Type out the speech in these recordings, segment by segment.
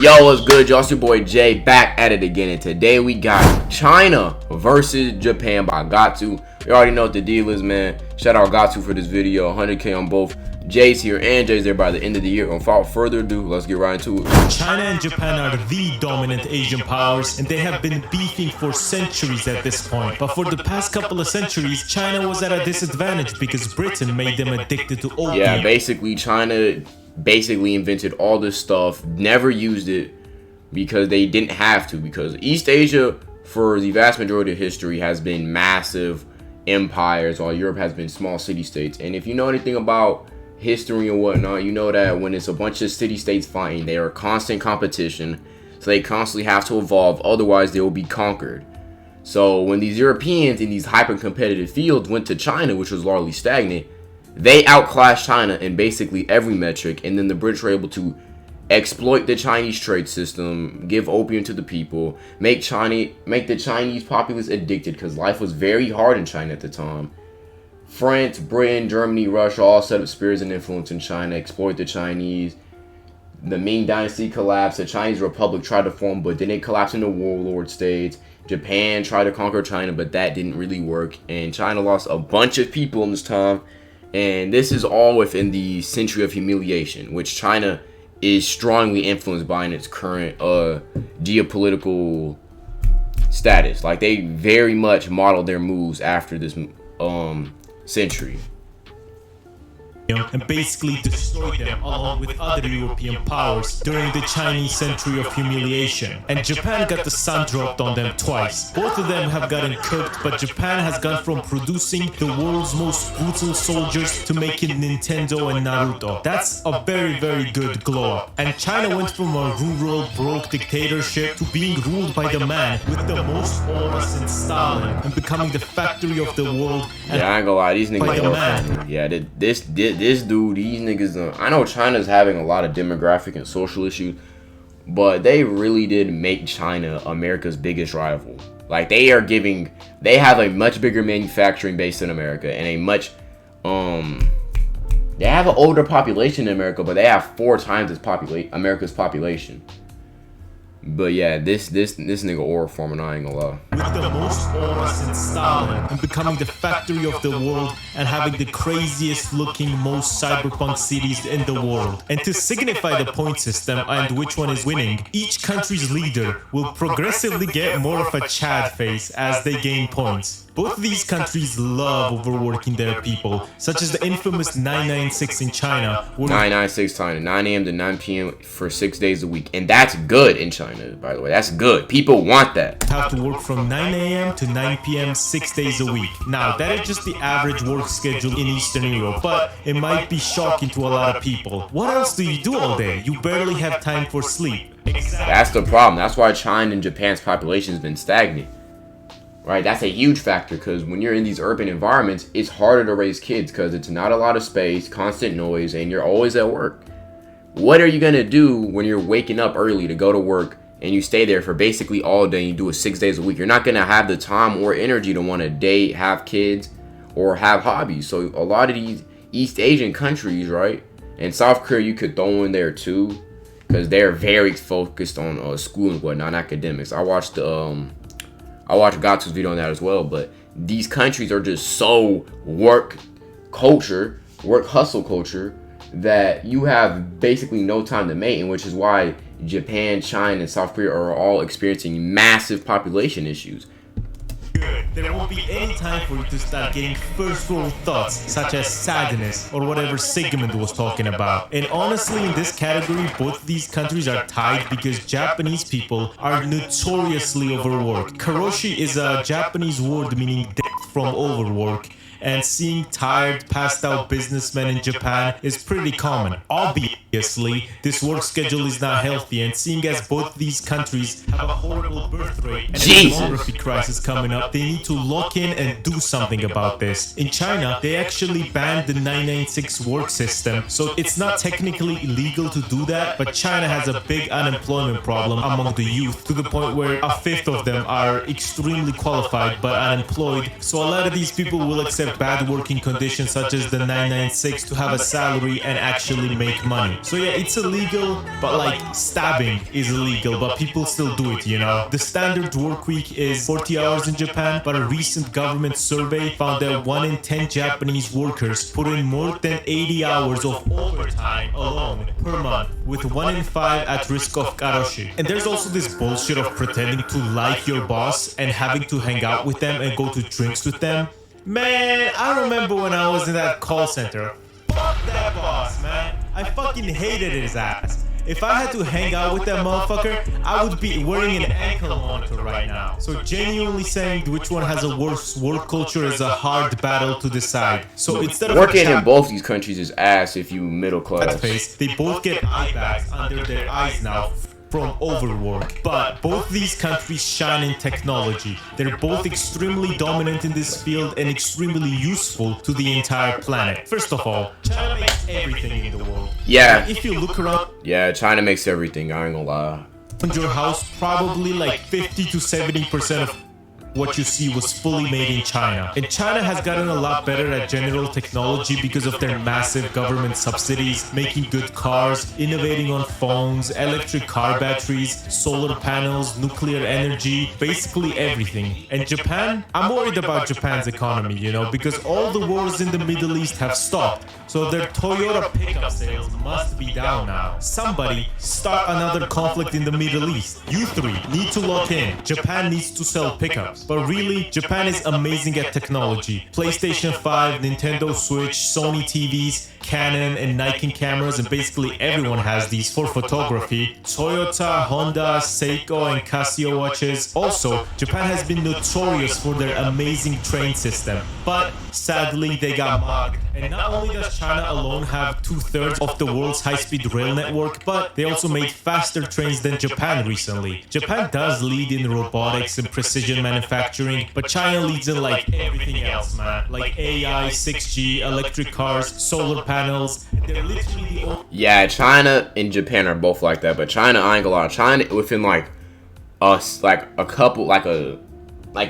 Yo, what's good, y'all? It's your boy Jay back at it again, and today we got China versus Japan by Gatsu. You already know what the deal is, man. Shout out Gatsu for this video. 100K on both. Jay's here and Jay's there by the end of the year. Without further ado, let's get right into it. China and Japan are the dominant Asian powers, and they have been beefing for centuries at this point. But for the past couple of centuries, China was at a disadvantage because Britain made them addicted to opium. Yeah, basically China invented all this stuff, never used it because they didn't have to, because East Asia for the vast majority of history has been massive empires, while Europe has been small city-states. And if you know anything about history and whatnot, you know that when it's a bunch of city-states fighting, they are constant competition, so they constantly have to evolve, otherwise they will be conquered. So when these Europeans in these hyper-competitive fields went to China, which was largely stagnant, they outclassed China in basically every metric, and then the British were able to exploit the Chinese trade system, give opium to the people, make the Chinese populace addicted, because life was very hard in China at the time. France, Britain, Germany, Russia all set up spheres of influence in China, exploit the Chinese. The Ming Dynasty collapsed, the Chinese Republic tried to form, but then it collapsed into warlord states. Japan tried to conquer China, but that didn't really work, and China lost a bunch of people in this time. And this is all within the century of humiliation, which China is strongly influenced by in its current geopolitical status. Like, they very much model their moves after this century. And basically destroyed them along with other European powers during the Chinese century of humiliation. And Japan got the sun dropped on them twice. Both of them have gotten cooked, but Japan has gone from producing the world's most brutal soldiers to making Nintendo and Naruto. That's a very, very good glow up. And China went from a rural, broke dictatorship to being ruled by the man with the most aura since Stalin and becoming the factory of the world. Yeah, I ain't gonna lie, these niggas. Yeah, this dude, these niggas, I know China's having a lot of demographic and social issues, but they really did make China America's biggest rival. Like, they have a much bigger manufacturing base than America, and they have an older population in America, but they have 4 times America's population. But yeah, this nigga aura forming, I ain't gonna lie. With the most aura since Stalin and becoming the factory of the world and having the craziest looking, most cyberpunk cities in the world. And to signify the point system and which one is winning, each country's leader will progressively get more of a Chad face as they gain points. Both of these countries love overworking their people, such as the infamous 996 in China. 996 China, 9 a.m. to 9 p.m. for 6 days a week. And that's good in China, by the way. That's good. People want that. Have to work from 9 a.m. to 9 p.m. 6 days a week. Now, that is just the average work schedule in Eastern Europe, but it might be shocking to a lot of people. What else do you do all day? You barely have time for sleep. That's the problem. That's why China and Japan's population has been stagnant. Right, that's a huge factor, because when you're in these urban environments, it's harder to raise kids because it's not a lot of space, constant noise, and you're always at work. What are you going to do when you're waking up early to go to work and you stay there for basically all day and you do it 6 days a week? You're not going to have the time or energy to want to date, have kids, or have hobbies. So a lot of these East Asian countries, right, and South Korea you could throw in there too, because they're very focused on school and whatnot, academics. I watched Gatsu's video on that as well, but these countries are just so work hustle culture, that you have basically no time to mate, and which is why Japan, China, and South Korea are all experiencing massive population issues. Good. There won't be any time for you to start getting first-world thoughts, such as sadness or whatever Sigmund was talking about. And honestly, in this category, both these countries are tied because Japanese people are notoriously overworked. Karoshi is a Japanese word meaning death from overwork, and seeing tired, passed out businessmen in Japan is pretty common. Obviously, this work schedule is not healthy, and seeing as both these countries have a horrible birth rate and a demography crisis coming up, they need to lock in and do something about this. In China, they actually banned the 996 work system, so it's not technically illegal to do that, but China has a big unemployment problem among the youth, to the point where a fifth of them are extremely qualified but unemployed, so a lot of these people will accept like bad working conditions such as the 996 to have a salary and actually make money. So yeah, it's illegal, but like stabbing is illegal, but people still do it, you know. The standard work week is 40 hours in Japan, but a recent government survey found that 1 in 10 Japanese workers put in more than 80 hours of overtime alone per month, with 1 in 5 at risk of karoshi. And there's also this bullshit of pretending to like your boss and having to hang out with them and go to drinks with them. Man, I remember when I was in that call center. Fuck that boss, man. I fucking hated his ass. If I had to hang out with that motherfucker, I would be wearing an ankle monitor right now. So genuinely saying which one has a worse work culture is a hard battle to decide. So instead of working in both these countries is ass if you middle class. They both get eye bags under their eyes now from overwork. But both these countries shine in technology. They're both extremely dominant in this field and extremely useful to the entire planet. First of all, China makes everything in the world. Yeah. If you look around, Yeah, China makes everything, I ain't gonna lie. your house, probably like 50 to 70% of what you see was fully made in China. And China has gotten a lot better at general technology because of their massive government subsidies, making good cars, innovating on phones, electric car batteries, solar panels, nuclear energy, basically everything. And Japan? I'm worried about Japan's economy, you know, because all the wars in the Middle East have stopped. So their Toyota pickup sales must be down now. Somebody start another conflict in the Middle East. You three need to lock in. Japan needs to sell pickups. But really, Japan is amazing at technology. PlayStation 5, Nintendo Switch, Sony TVs, Canon and Nikon cameras, and basically everyone has these for photography. Toyota, Honda, Seiko and Casio watches. Also, Japan has been notorious for their amazing train system. But sadly, they got mugged. And not only does China alone have 2/3 of the world's high-speed rail network, but they also made faster trains than Japan recently. Japan does lead in robotics and precision manufacturing, but China leads in like everything else, man. Like AI, 6G, electric cars, solar panels. They're literally the only... Yeah, China and Japan are both like that, but China, I ain't gonna lie, China within like us, like a couple, like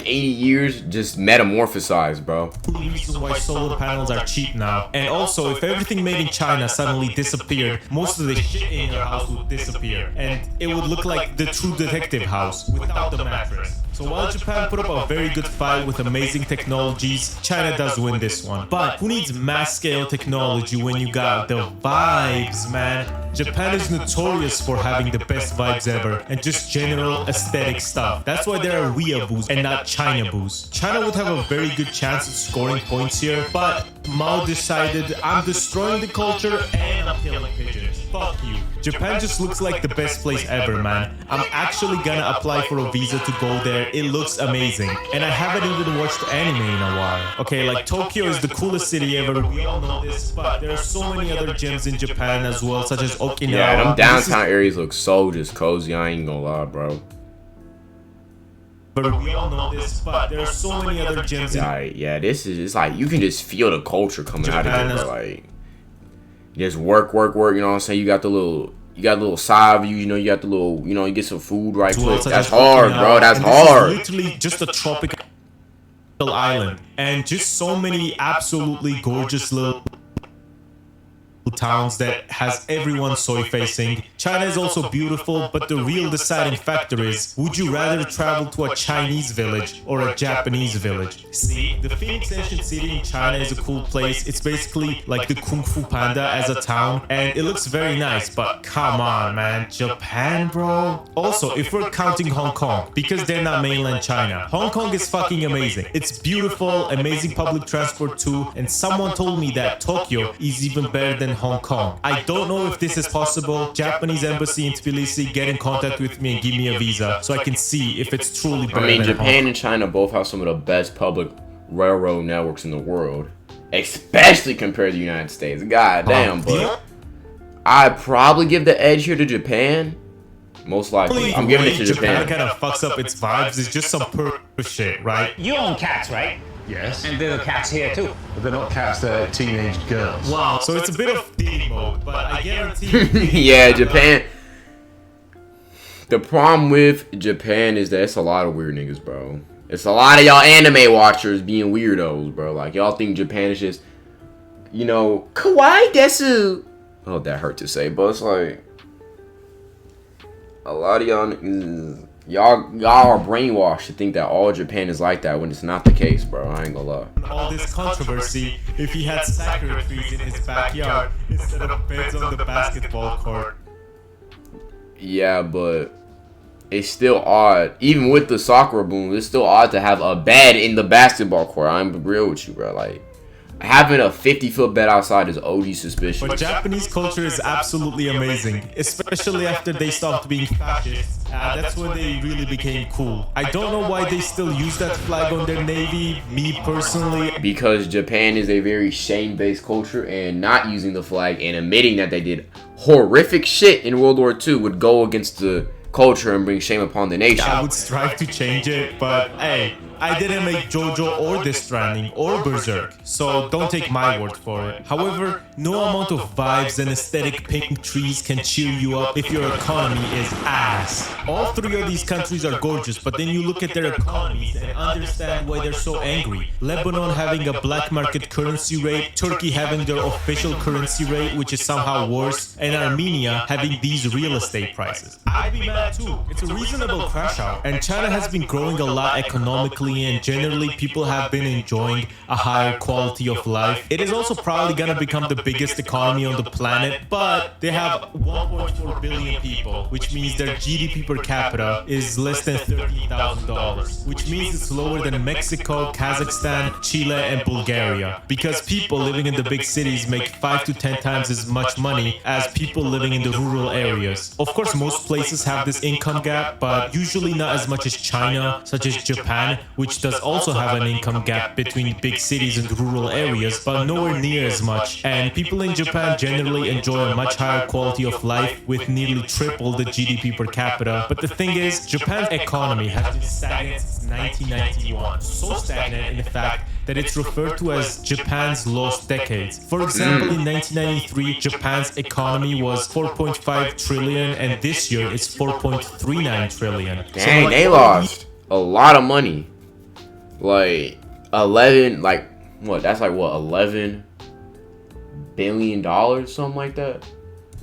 80 years, just metamorphosized, bro. reason why solar panels are cheap now. And also, if everything made in China suddenly disappeared, most of the shit in your house would disappear. And it would look like the True Detective house without the mattress. So while Japan put up a very good fight with amazing technologies, China does win this one. But who needs mass scale technology when you got the vibes, man? Japan is notorious for having the best vibes ever and just general aesthetic stuff. That's why there are weeaboos and not China-boos. China would have a very good chance at scoring points here, but Mao decided, I'm destroying the culture and I'm killing pigeons. Fuck you. Japan just looks like the best place ever, man. I'm actually gonna apply for a visa to go there. It looks amazing. And I haven't even watched anime in a while. Okay, like Tokyo is the coolest city ever. We all know this, but there are so many other gems in Japan as well, such as Okinawa. Yeah, them downtown areas look so just cozy, I ain't gonna lie, bro. But we all know this, but there are so many other gems in Yeah, this is, it's like, you can just feel the culture coming out of here, bro. Like, just work, you know what I'm saying? You got the little side view, you know, you got the little, you know, you get some food right quick. That's hard, bro, that's hard. This is literally just a tropical island. And just so many absolutely gorgeous little towns that has everyone soy facing. China is also beautiful, but the real deciding factor is, would you rather travel to a Chinese village or a Japanese village? See, the Phoenix Ancient City in China is a cool place. It's basically like the Kung Fu Panda as a town, and it looks very nice, but come on, man, Japan, bro? Also, if we're counting Hong Kong, because they're not mainland China, Hong Kong is fucking amazing. It's beautiful, amazing public transport too, and someone told me that Tokyo is even better than Hong Kong. I don't know if this is possible. Japanese embassy in Tbilisi, get in contact with me and give me a visa so I can see if it's truly better. I mean, Japan and China both have some of the best public railroad networks in the world, especially compared to the United States. God damn, but I'd probably give the edge here to Japan. Most likely, I'm giving it to Japan. Kind of fucks up its vibes. It's just some shit, right? You own cats, right? Yes. And there are cats here too. But they're not cats, they're teenage girls. Wow. So it's a bit of dating mode, but I guarantee. Yeah, Japan. The problem with Japan is that it's a lot of weird niggas, bro. It's a lot of y'all anime watchers being weirdos, bro. Like, y'all think Japan is just, you know, kawaii desu. Oh, that hurt to say, but it's like, a lot of y'all are brainwashed to think that all Japan is like that when it's not the case, bro. I ain't gonna lie. All this controversy if he had sakura trees in his backyard instead of beds on the basketball court. Yeah, but it's still odd. Even with the Sakura boom, it's still odd to have a bed in the basketball court. I'm real with you, bro. Like, having a 50-foot bed outside is OD suspicious. But Japanese culture is absolutely amazing, especially after they stopped being fascist. That's when they really became cool. I don't know why they still use that flag on their navy, me personally. Because Japan is a very shame-based culture, and not using the flag and admitting that they did horrific shit in World War II would go against the culture and bring shame upon the nation. I would strive to change it, but hey, I didn't make JoJo or Death Stranding or Berserk, so don't take my word for it. However, no amount of vibes and aesthetic pink trees can cheer you up if your economy is ass. All three of these countries are gorgeous, but then you look at their economies and understand why they're so angry. Lebanon having a black market currency rate, Turkey having their official currency rate, which is somehow worse, and Armenia having these real estate prices. I'd be mad too. It's a reasonable crash out, and China has been growing a lot economically, and generally people have been enjoying a higher quality of life. It is also probably gonna become the biggest economy on the planet, but they have 1.4 billion people, which means their GDP per capita is less than $13,000, which means it's lower than Mexico, Kazakhstan, Chile, and Bulgaria, because people living in the big cities make 5 to 10 times as much money as people living in the rural areas. Of course, most places have this income gap, but usually not as much as China, such as Japan, which does also have an income gap between big cities and rural areas, but nowhere near as much. And people in Japan generally enjoy a much higher quality of life with nearly triple the GDP per capita. But the thing is, Japan's economy has been stagnant since 1991. So stagnant in fact that it's referred to as Japan's lost decades. For example, in 1993, Japan's economy was 4.5 trillion, and this year it's 4.39 trillion. Dang, so they lost a lot of money. Like 11, like what? That's like what, $11 billion, something like that.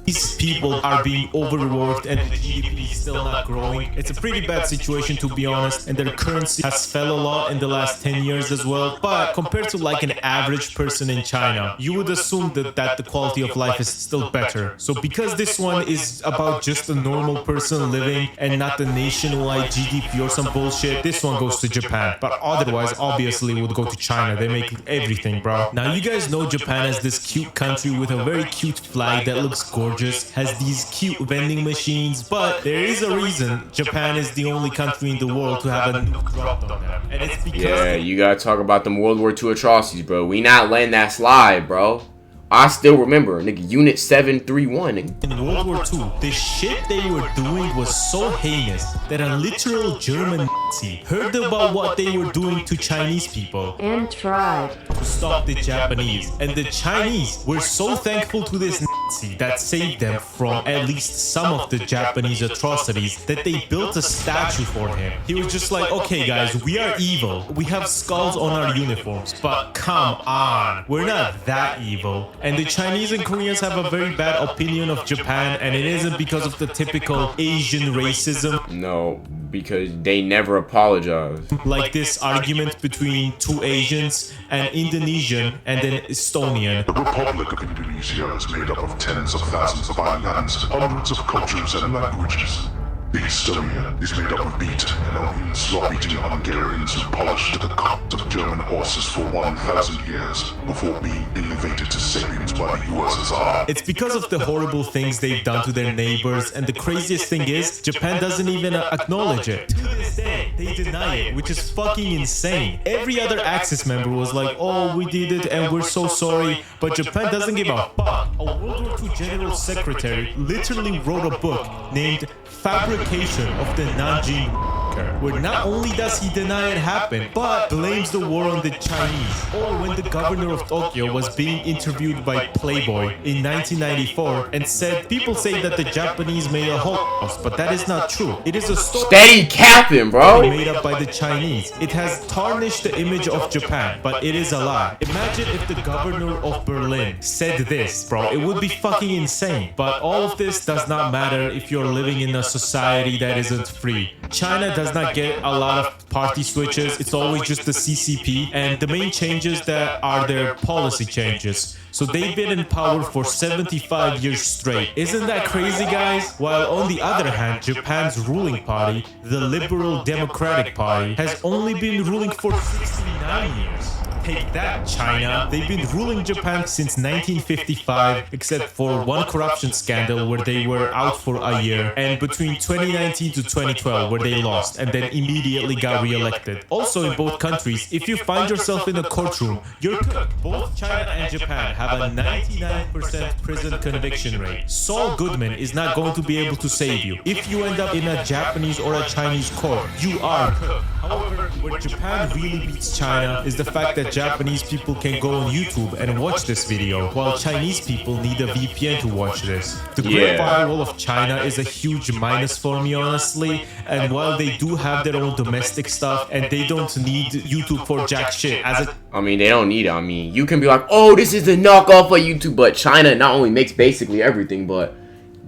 These people are being overworked and the GDP is still not growing. It's a pretty bad situation, to be honest, and their currency has fell a lot in the last 10 years as well. But compared to like an average person in China, you would assume that the quality of life is still better. So because this one is about just a normal person living and not the nationwide GDP or some bullshit, this one goes to Japan. But otherwise, obviously, it would go to China. They make everything, bro. Now, you guys know Japan as this cute country with a very cute flag that looks gorgeous, has these cute vending machines, but there is a reason Japan is the only country in the world to have a nuke dropped on them. And it's because... Yeah, you gotta talk about them World War II atrocities, bro. We not letting that slide, bro. I still remember, nigga, Unit 731, nigga. In World War II, the shit they were doing was so heinous that a literal German Nazi heard about what they were doing to Chinese people and tried to stop the Japanese. And the Chinese were so thankful to this Nazi that saved them from at least some of the Japanese atrocities that they built a statue for him. He was just like, okay guys, we are evil. We have skulls on our uniforms, but come on, we're not that evil. And the Chinese and Koreans have a very bad opinion of Japan, and it isn't because of the typical Asian racism. No, because they never apologize. Like this argument between two Asians, an Indonesian and an Estonian. The Republic of Indonesia is made up of tens of thousands of islands, hundreds of cultures and languages. The Estonian is made up of beaten and only slow-beating Hungarians who polished the cocked of German horses for 1,000 years before being elevated to sapiens by the USSR. It's because of the horrible things they've done to their neighbors, and the craziest thing is, Japan doesn't even acknowledge it. To this day, they deny it, which is fucking insane. Every other Axis member was like, oh, we did it and we're so sorry, but Japan doesn't give a fuck. A World War II General Secretary literally wrote a book named Fabrication of the Nanjing. Twitter, where not only does he deny it happened, but blames the war on the Chinese. Or when the governor of Tokyo was being interviewed by Playboy in 1994 and said, people say that the Japanese made a Holocaust, but that is not true. It is a story Steady capping, bro. made up by the Chinese. It has tarnished the image of Japan, but it is a lie. Imagine if the governor of Berlin said this, bro. It would be fucking insane. But all of this does not matter if you're living in a society that isn't free. China does not get a lot of party switches. It's always just the CCP, and the main changes that are their policy changes. So they've been in power for 75 years straight. Isn't that crazy, guys? While on the other hand, Japan's ruling party, the Liberal Democratic Party, has only been ruling for 69 years. Take that, China. They've been ruling Japan since 1955, except for one corruption scandal where they were out for a year, and between 2019 to 2012 where they lost and then immediately got re-elected. Also in both countries, if you find yourself in a courtroom, you're cooked. Both China and Japan have a 99% prison conviction rate. Saul Goodman is not going to be able to save you. If you end up in a Japanese or a Chinese court, you are cooked. However, where Japan really beats China is the fact that Japanese people can go on YouTube and watch this video, while Chinese people need a VPN to watch this. The Great Firewall of China is a huge minus for me, honestly, and while they do have their own domestic stuff and they don't need YouTube for jack shit, I mean, they don't need it. I mean, you can be like, oh, this is the knockoff of YouTube, but China not only makes basically everything, but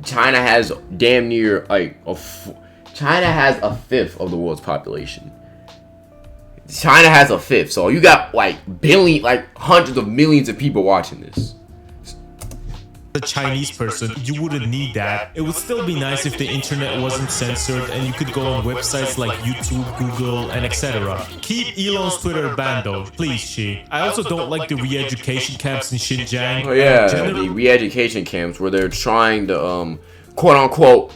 China has damn near like China has a fifth of the world's population. China has a fifth, so you got like hundreds of millions of people watching this. a Chinese person, you wouldn't need that. It would still be nice if the internet wasn't censored and you could go on websites like YouTube, Google, and etc. Keep Elon's Twitter banned though, please, Xi. I also don't like the re-education camps in Xinjiang. Oh yeah, the re-education camps where they're trying to quote-unquote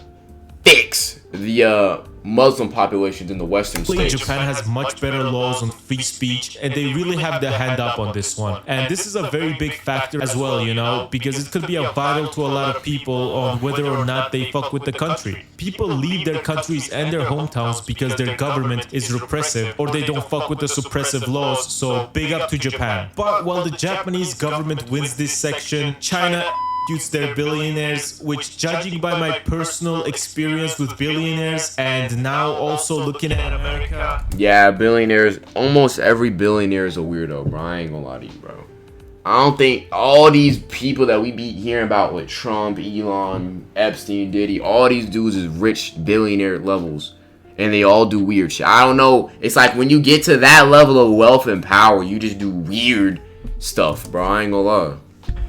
fix the Muslim populations in the Western states. Japan has much better laws on free speech, and they really have their hand up on this one. And this is a very big factor as well, you know, because it could be a vital to a lot of people on whether or not they fuck with the country. People leave their countries and their hometowns because their government is repressive or they don't fuck with the suppressive laws, so big up to Japan. But while the Japanese government wins this section, China shoots their billionaires, which, judging by my personal experience with billionaires and now also looking at America. Yeah, billionaires, almost every billionaire is a weirdo, bro. I ain't gonna lie to you, bro. I don't think all these people that we be hearing about with Trump, Elon, Epstein, Diddy, all these dudes is rich billionaire levels. And they all do weird shit. I don't know. It's like when you get to that level of wealth and power, you just do weird stuff, bro. I ain't gonna lie.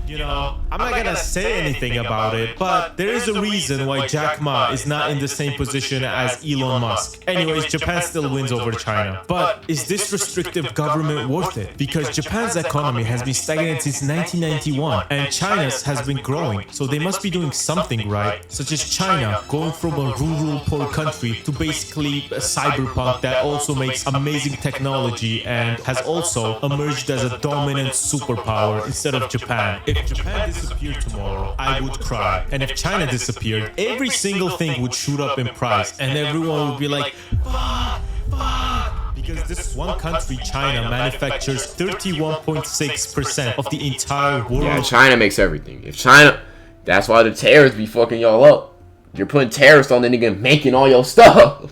You know, I'm not gonna say anything about it, but there is a reason why Jack Ma is not in the same position as Elon Musk. Anyways, Japan still wins over China. But is this restrictive government worth it? Because Japan's economy has been stagnant since 1991, and China's has been growing, so they must be doing something right, such as China going from a rural, poor country to basically a cyberpunk that also makes amazing technology and has also emerged as a dominant superpower instead of Japan. If Japan disappeared tomorrow, I would cry. And if China disappeared, every single thing would shoot up in price and everyone would be like, fuck, fuck. Because this one country, China, manufactures 31.6% of the entire world. Yeah, China makes everything. If China, that's why the terrorists be fucking y'all up. You're putting terrorists on the nigga making all your stuff.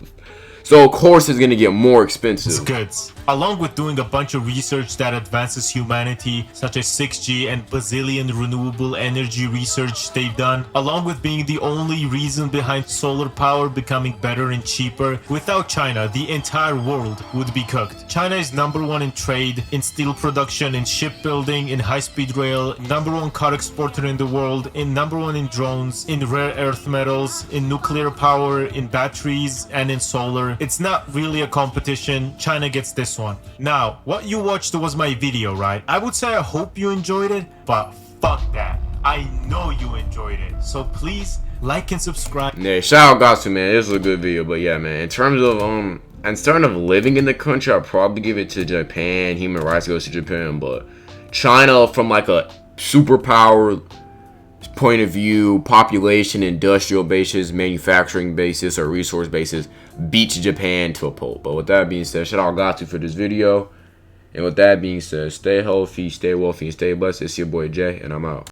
So of course it's gonna get more expensive. Goods. Along with doing a bunch of research that advances humanity, such as 6G and bazillion renewable energy research they've done, along with being the only reason behind solar power becoming better and cheaper, without China, the entire world would be cooked. China is #1 in trade, in steel production, in shipbuilding, in high-speed rail, #1 car exporter in the world, in #1 in drones, in rare earth metals, in nuclear power, in batteries, and in solar. It's not really a competition. China gets this one. Now, what you watched was my video, right? I would say I hope you enjoyed it, but fuck that. I know you enjoyed it. So please like and subscribe. Yeah, shout out Gatsu, man. This was a good video, but yeah, man. In terms of living in the country, I'd probably give it to Japan. Human rights goes to Japan, but China, from like a superpower point of view, population, industrial basis, manufacturing basis, or resource basis, beats Japan to a pulp. But with that being said, shit all got to for this video. And with that being said, stay healthy, stay wealthy, and stay blessed. It's your boy Jay, and I'm out.